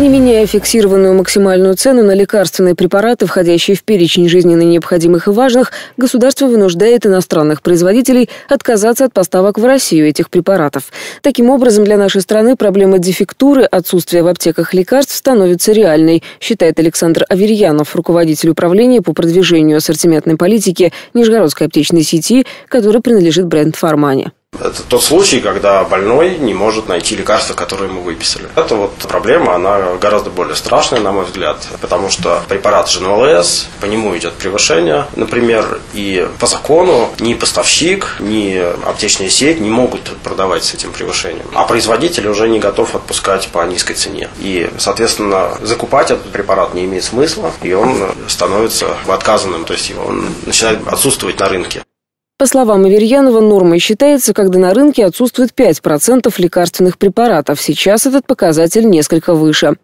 Не меняя фиксированную максимальную цену на лекарственные препараты, входящие в перечень жизненно необходимых и важных, государство вынуждает иностранных производителей отказаться от поставок в Россию этих препаратов. Таким образом, для нашей страны проблема дефектуры, отсутствия в аптеках лекарств становится реальной, считает Александр Аверьянов, руководитель управления по продвижению ассортиментной политики Нижегородской аптечной сети, которой принадлежит бренд «Фармани». Это тот случай, когда больной не может найти лекарство, которое ему выписали. Эта проблема, она гораздо более страшная, на мой взгляд, потому что препарат ЖНЛС, по нему идет превышение, например, и по закону ни поставщик, ни аптечная сеть не могут продавать с этим превышением. А производитель уже не готов отпускать по низкой цене. И, соответственно, закупать этот препарат не имеет смысла, и он становится отказанным, то есть он начинает отсутствовать на рынке. По словам Аверьянова, нормой считается, когда на рынке отсутствует 5% лекарственных препаратов. Сейчас этот показатель несколько выше.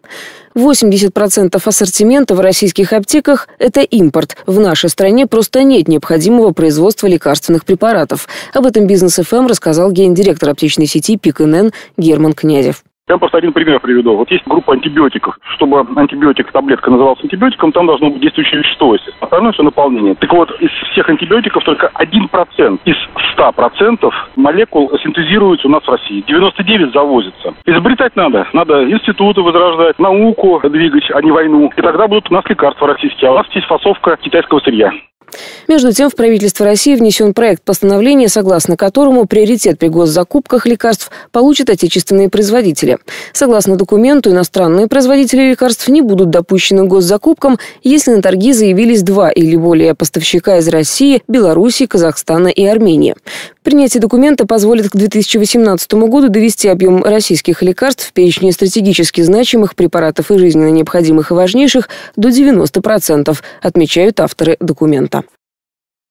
80% ассортимента в российских аптеках – это импорт. В нашей стране просто нет необходимого производства лекарственных препаратов. Об этом Бизнес ФМ рассказал гендиректор аптечной сети ПИК НН Герман Князев. Я просто один пример приведу. Вот есть группа антибиотиков. Чтобы антибиотик, таблетка называлась антибиотиком, там должно быть действующее вещество. Остальное все наполнение. Так вот, из всех антибиотиков только 1% из 100% молекул синтезируется у нас в России. 99% завозится. Изобретать надо. Надо институты возрождать, науку двигать, а не войну. И тогда будут у нас лекарства российские. А у нас есть фасовка китайского сырья. Между тем, в правительство России внесен проект постановления, согласно которому приоритет при госзакупках лекарств получат отечественные производители. Согласно документу, иностранные производители лекарств не будут допущены к госзакупкам, если на торги заявились 2 или более поставщика из России, Беларуси, Казахстана и Армении. Принятие документа позволит к 2018 году довести объем российских лекарств в перечне стратегически значимых препаратов и жизненно необходимых и важнейших до 90%, отмечают авторы документа.